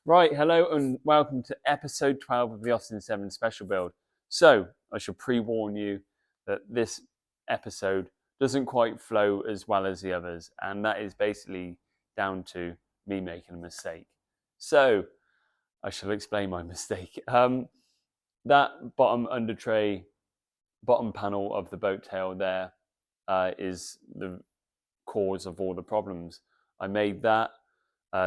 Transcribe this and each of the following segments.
Right, hello and welcome to episode 12 of the Austin 7 special build. So, I should pre-warn you that this episode doesn't quite flow as well as the others, and that is basically down to me making a mistake. So, I shall explain my mistake. That bottom under tray, bottom panel of the boat tail there is the cause of all the problems. I made that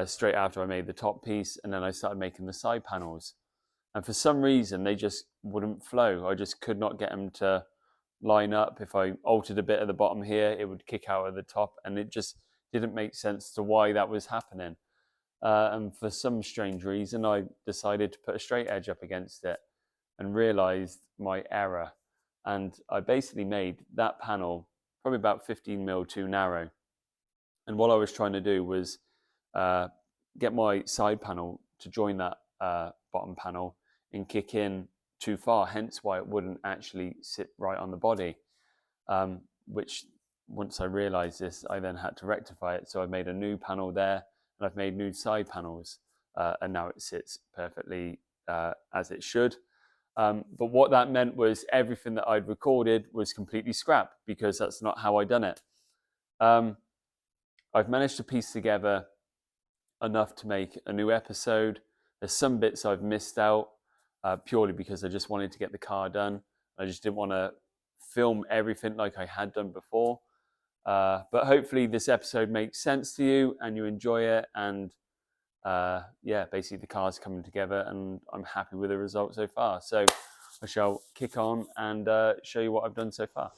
straight after I made the top piece, and then I started making the side panels. And for some reason, they just wouldn't flow. I just could not get them to line up. If I altered a bit at the bottom here, it would kick out at the top, and it just didn't make sense to why that was happening. And for some strange reason, I decided to put a straight edge up against it and realized my error. And I basically made that panel probably about 15 mil too narrow. And what I was trying to do was get my side panel to join that bottom panel and kick in too far, hence why it wouldn't actually sit right on the body. Which, once I realized this, I then had to rectify it. So I made a new panel there, and I've made new side panels, and now it sits perfectly as it should. But what that meant was everything that I'd recorded was completely scrapped, because that's not how I'd done it. I've managed to piece together enough to make a new episode. There's some bits I've missed out purely because I just wanted to get the car done. I just didn't want to film everything like I had done before. But hopefully this episode makes sense to you and you enjoy it. And yeah, basically the car's coming together and I'm happy with the result so far. So I shall kick on and show you what I've done so far.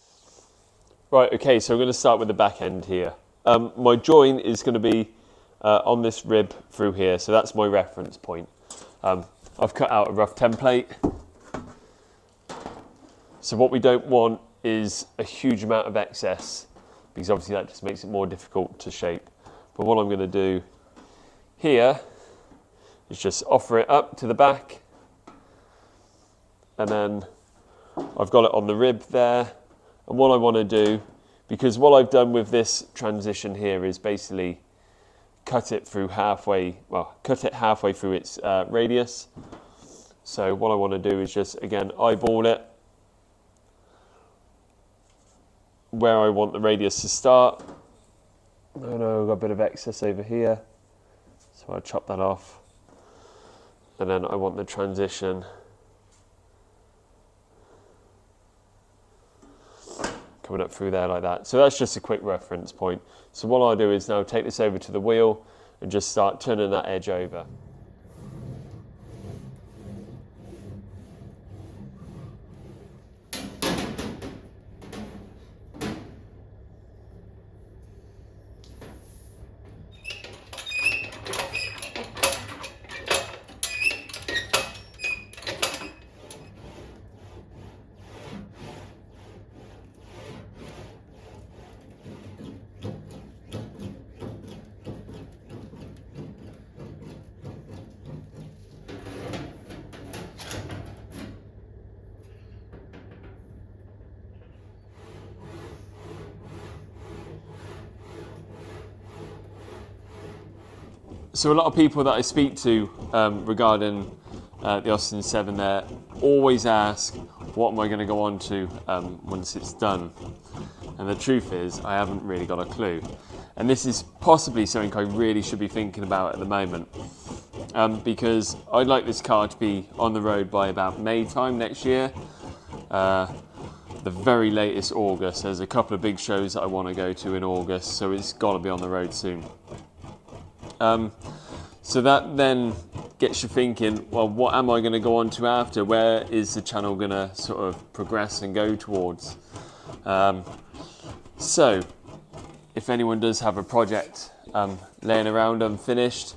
Right, okay, so I'm going to start with the back end here. My join is going to be on this rib through here, so that's my reference point. I've cut out a rough template. So what we don't want is a huge amount of excess, because obviously that just makes it more difficult to shape. But what I'm going to do here is just offer it up to the back, and then I've got it on the rib there. And what I want to do, because what I've done with this transition here is basically cut it halfway through its radius. So what I want to do is just, again, eyeball it where I want the radius to start. Oh no, I've got a bit of excess over here, so I'll chop that off. And then I want the transition coming up through there like that. So that's just a quick reference point. So what I'll do is now take this over to the wheel and just start turning that edge over. So a lot of people that I speak to regarding the Austin 7 there always ask, what am I going to go on to once it's done? And the truth is, I haven't really got a clue. And this is possibly something I really should be thinking about at the moment, because I'd like this car to be on the road by about May time next year. The very latest August. There's a couple of big shows that I want to go to in August, so it's got to be on the road soon. So that then gets you thinking, well, what am I going to go on to after? Where is the channel going to sort of progress and go towards? So if anyone does have a project laying around unfinished,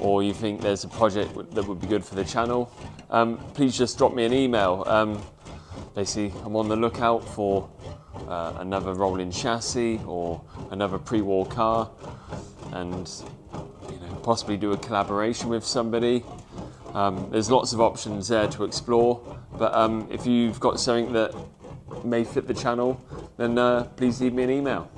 or you think there's a project that would be good for the channel, please just drop me an email. Basically, I'm on the lookout for another rolling chassis or another pre-war car, and possibly do a collaboration with somebody. There's lots of options there to explore, but if you've got something that may fit the channel, then please leave me an email.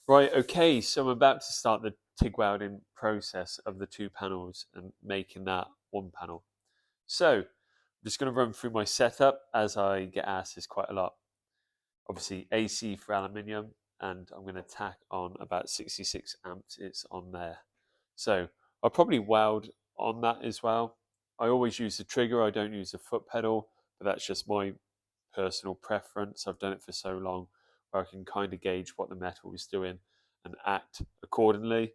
Right, okay, so I'm about to start the TIG welding process of the 2 panels and making that 1 panel. So, I'm just going to run through my setup as I get asked this quite a lot. Obviously, AC for aluminium, and I'm going to tack on about 66 amps, it's on there. So, I'll probably weld on that as well. I always use the trigger, I don't use the foot pedal, but that's just my personal preference. I've done it for so long where I can kind of gauge what the metal is doing and act accordingly.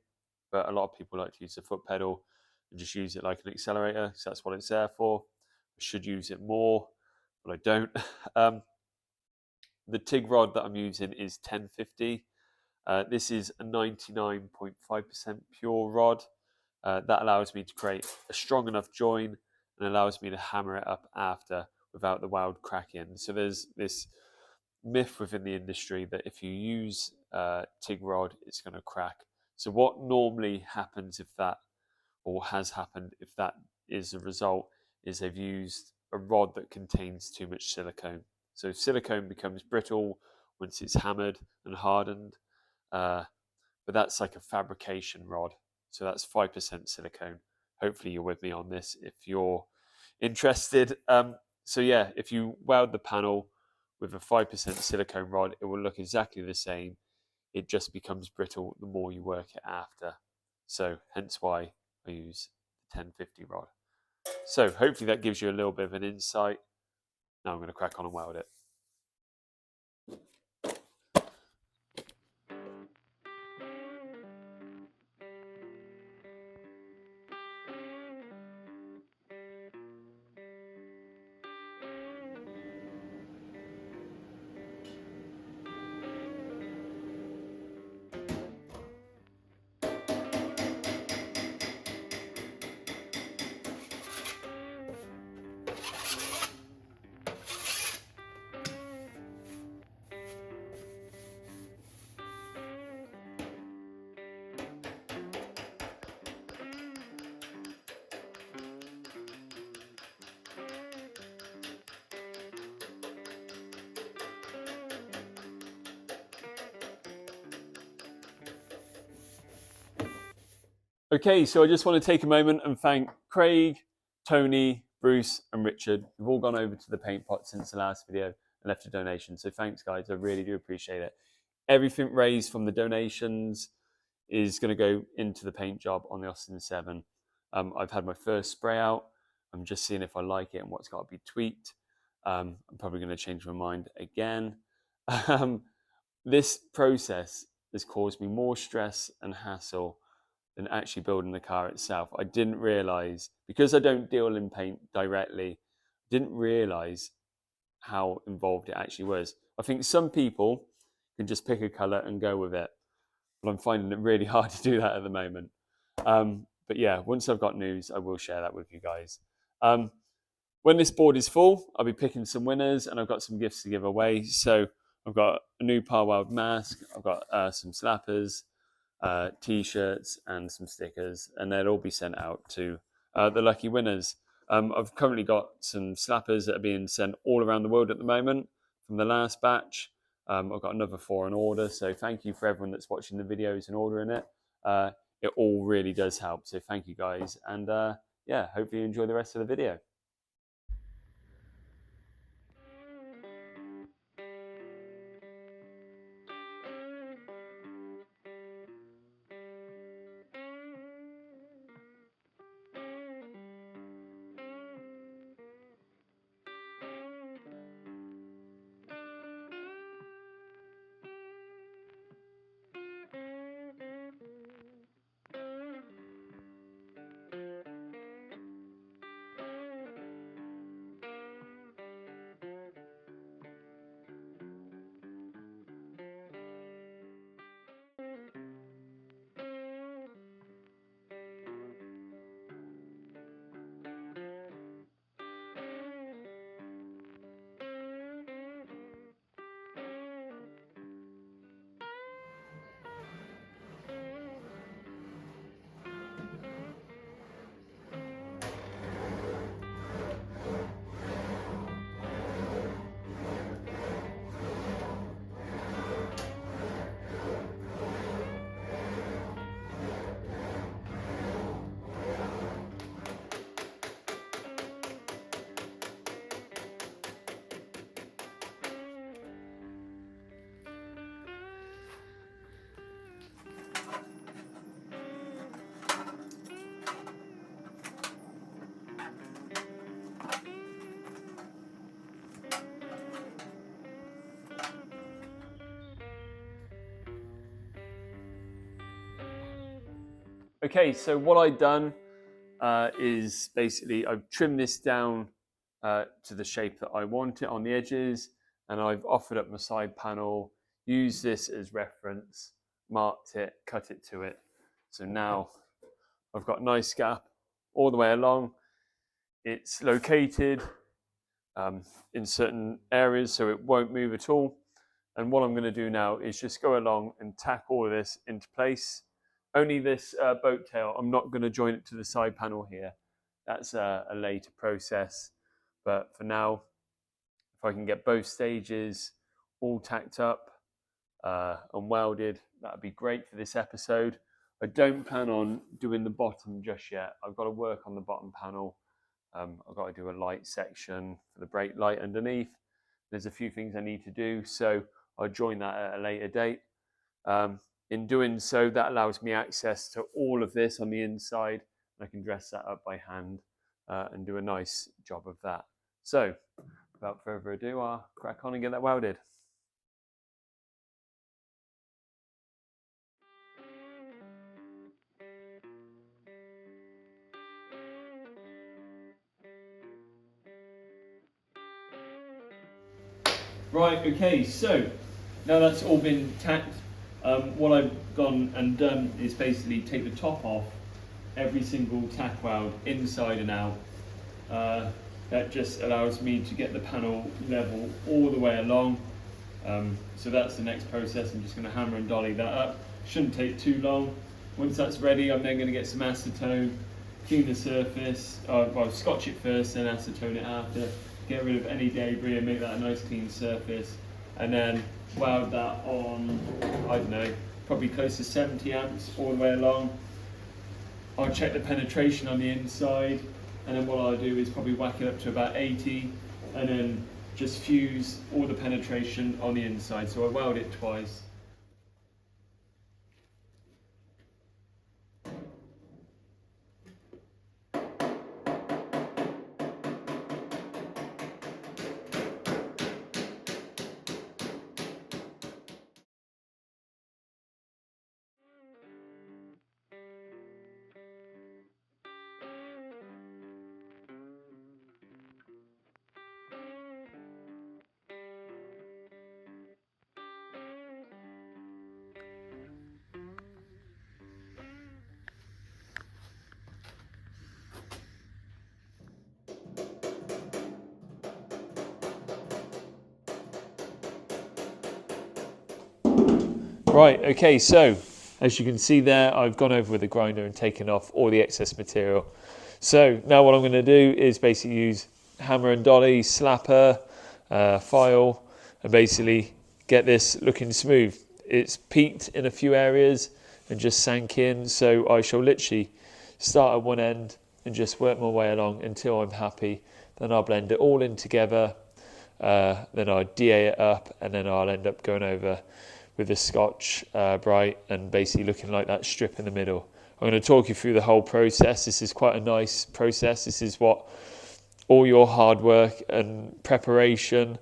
But a lot of people like to use the foot pedal and just use it like an accelerator, because that's what it's there for. I should use it more, but I don't. The TIG rod that I'm using is 1050. This is a 99.5% pure rod. That allows me to create a strong enough join and allows me to hammer it up after without the weld cracking. So there's this myth within the industry that if you use TIG rod, it's going to crack. So what normally happens if that, or has happened if that is the result, is they've used a rod that contains too much silicone. So silicone becomes brittle once it's hammered and hardened, but that's like a fabrication rod. So that's 5% silicone. Hopefully you're with me on this if you're interested. So yeah, if you weld the panel with a 5% silicone rod, it will look exactly the same. It just becomes brittle the more you work it after. So hence why I use the 1050 rod. So hopefully that gives you a little bit of an insight. Now I'm going to crack on and weld it. Okay, so I just want to take a moment and thank Craig, Tony, Bruce, and Richard. We've all gone over to the paint pot since the last video and left a donation. So thanks, guys. I really do appreciate it. Everything raised from the donations is going to go into the paint job on the Austin 7. I've had my first spray out. I'm just seeing if I like it and what's got to be tweaked. I'm probably going to change my mind again. This process has caused me more stress and hassle than actually building the car itself. I didn't realize, because I don't deal in paint directly, didn't realize how involved it actually was. I think some people can just pick a color and go with it, but I'm finding it really hard to do that at the moment. But yeah, once I've got news, I will share that with you guys. When this board is full, I'll be picking some winners, and I've got some gifts to give away. So I've got a new Parweld mask, I've got some slappers, t-shirts and some stickers, and they'll all be sent out to the lucky winners. I've currently got some slappers that are being sent all around the world at the moment from the last batch. I've got another 4 on order, so thank you for everyone that's watching the videos and ordering it. It all really does help, so thank you guys, and yeah, hopefully you enjoy the rest of the video. Okay, so what I've done is basically I've trimmed this down to the shape that I want it on the edges, and I've offered up my side panel, used this as reference, marked it, cut it to it. So now I've got a nice gap all the way along. It's located in certain areas so it won't move at all. And what I'm going to do now is just go along and tack all of this into place. Only this boat tail, I'm not going to join it to the side panel here. That's a later process. But for now, if I can get both stages all tacked up and welded, that would be great for this episode. I don't plan on doing the bottom just yet. I've got to work on the bottom panel. I've got to do a light section for the brake light underneath. There's a few things I need to do, so I'll join that at a later date. In doing so, that allows me access to all of this on the inside, and I can dress that up by hand and do a nice job of that. So, without further ado, I'll crack on and get that welded. Right, okay, so now that's all been tacked, what I've gone and done is basically take the top off every single tack weld inside and out. That just allows me to get the panel level all the way along. So that's the next process. I'm just going to hammer and dolly that up. Shouldn't take too long. Once that's ready, I'm then going to get some acetone, clean the surface, well, scotch it first, then acetone it after, get rid of any debris and make that a nice clean surface, and then weld that on, I don't know, probably close to 70 amps all the way along. I'll check the penetration on the inside, and then what I'll do is probably whack it up to about 80, and then just fuse all the penetration on the inside. So I weld it twice. Right, okay, so as you can see there, I've gone over with the grinder and taken off all the excess material. So now what I'm going to do is basically use hammer and dolly, slapper, file, and basically get this looking smooth. It's peaked in a few areas and just sank in, so I shall literally start at one end and just work my way along until I'm happy. Then I'll blend it all in together, then I'll DA it up, and then I'll end up going over with the Scotch Bright and basically looking like that strip in the middle. I'm going to talk you through the whole process. This is quite a nice process. This is what all your hard work and preparation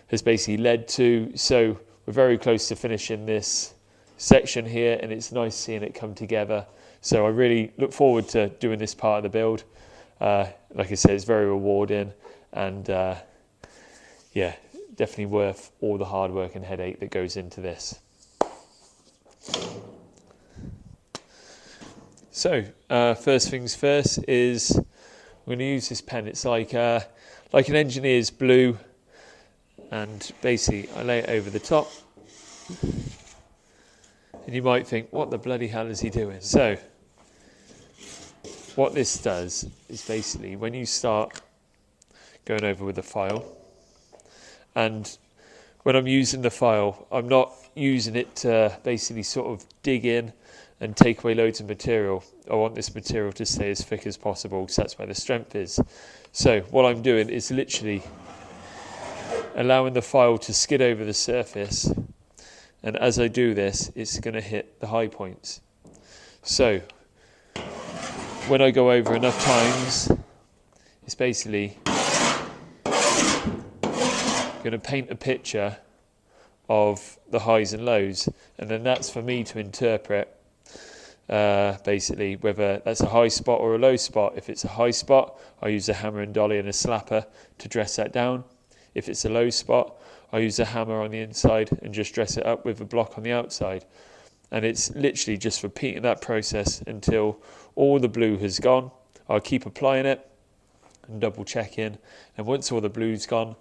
has basically led to. So we're very close to finishing this section here, and it's nice seeing it come together. So I really look forward to doing this part of the build. Like I said, it's very rewarding, and yeah, definitely worth all the hard work and headache that goes into this. So first things first is I'm going to use this pen. It's like an engineer's blue, and basically I lay it over the top, and you might think, what the bloody hell is he doing? So what this does is basically when you start going over with the file, and when I'm using the file, I'm not using it to basically sort of dig in and take away loads of material. I want this material to stay as thick as possible because that's where the strength is. So what I'm doing is literally allowing the file to skid over the surface, and as I do this, it's going to hit the high points. So when I go over enough times, it's basically going to paint a picture of the highs and lows, and then that's for me to interpret basically, whether that's a high spot or a low spot. If it's a high spot, I use a hammer and dolly and a slapper to dress that down. If it's a low spot, I use a hammer on the inside and just dress it up with a block on the outside. And it's literally just repeating that process until all the blue has gone. I'll keep applying it and double checking, and once all the blue's gone,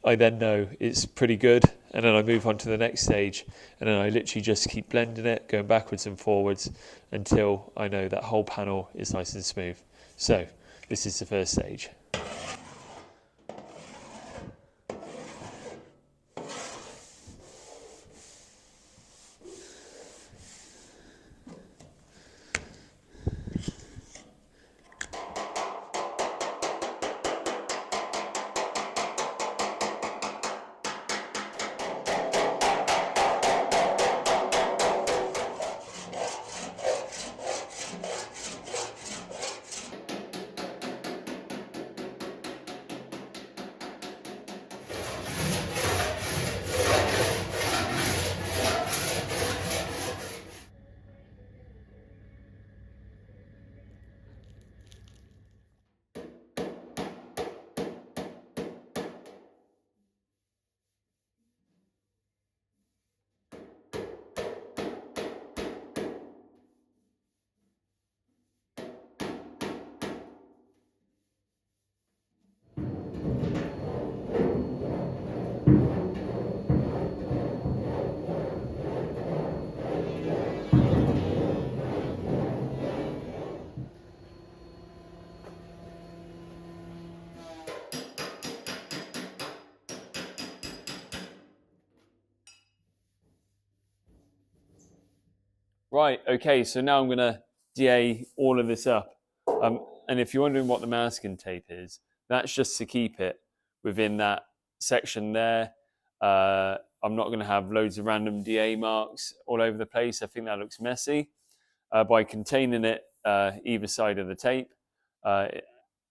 I then know it's pretty good, and then I move on to the next stage, and then I literally just keep blending it, going backwards and forwards until I know that whole panel is nice and smooth. So this is the first stage. Right, okay, so now I'm going to DA all of this up. And if you're wondering what the masking tape is, that's just to keep it within that section there. I'm not going to have loads of random DA marks all over the place. I think that looks messy. By containing it either side of the tape,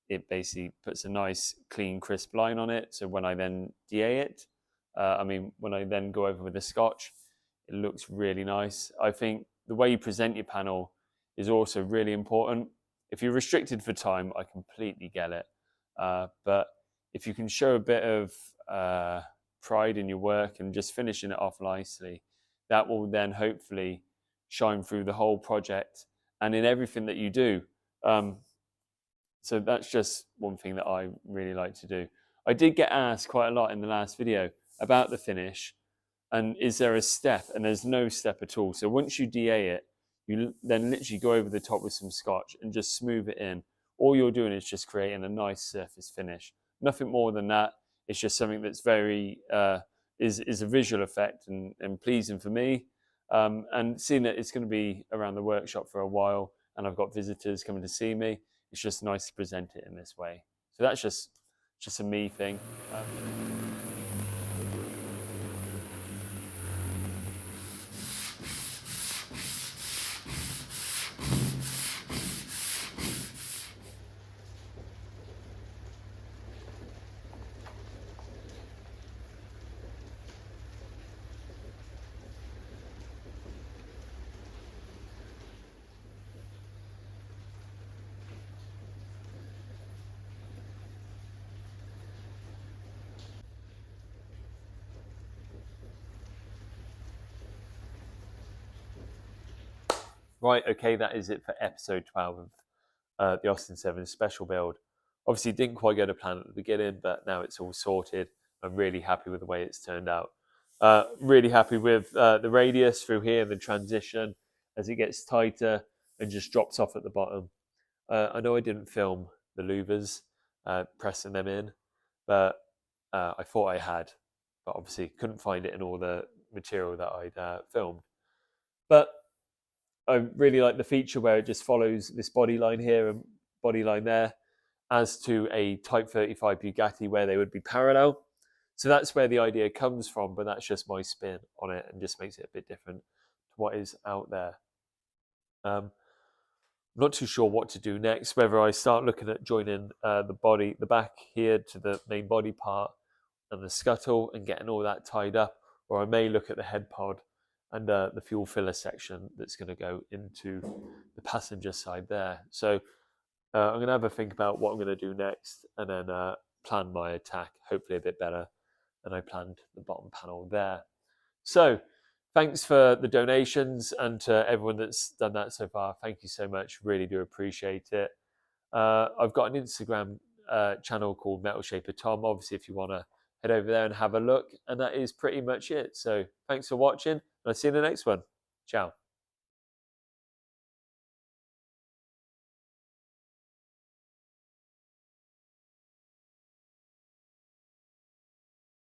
it basically puts a nice, clean, crisp line on it. So when I then DA it, when I then go over with the Scotch, it looks really nice. I think the way you present your panel is also really important. If you're restricted for time, I completely get it. But if you can show a bit of pride in your work and just finishing it off nicely, that will then hopefully shine through the whole project and in everything that you do. So that's just one thing that I really like to do. I did get asked quite a lot in the last video about the finish, and is there a step? And there's no step at all. So once you DA it, you then literally go over the top with some Scotch and just smooth it in. All you're doing is just creating a nice surface finish. Nothing more than that. It's just something that's very, is a visual effect and pleasing for me. And seeing that it's going to be around the workshop for a while and I've got visitors coming to see me, it's just nice to present it in this way. So that's just a me thing. Right, okay, that is it for episode 12 of the Austin 7 special build. Obviously, didn't quite go to plan at the beginning, but now it's all sorted. I'm really happy with the way it's turned out. Really happy with the radius through here, the transition as it gets tighter and just drops off at the bottom. I know I didn't film the louvers, pressing them in, but I thought I had, but obviously couldn't find it in all the material that I'd filmed. But I really like the feature where it just follows this body line here and body line there as to a Type 35 Bugatti where they would be parallel. So that's where the idea comes from, but that's just my spin on it and just makes it a bit different to what is out there. I'm not too sure what to do next, whether I start looking at joining the back here to the main body part and the scuttle and getting all that tied up, or I may look at the head pod and the fuel filler section that's going to go into the passenger side there. So I'm going to have a think about what I'm going to do next, and then plan my attack, hopefully a bit better than I planned the bottom panel there. So thanks for the donations, and to everyone that's done that so far, thank you so much. Really do appreciate it. I've got an Instagram channel called Metal Shaper Tom. Obviously, if you want to head over there and have a look. And that is pretty much it. So thanks for watching. I'll see you in the next one. Ciao.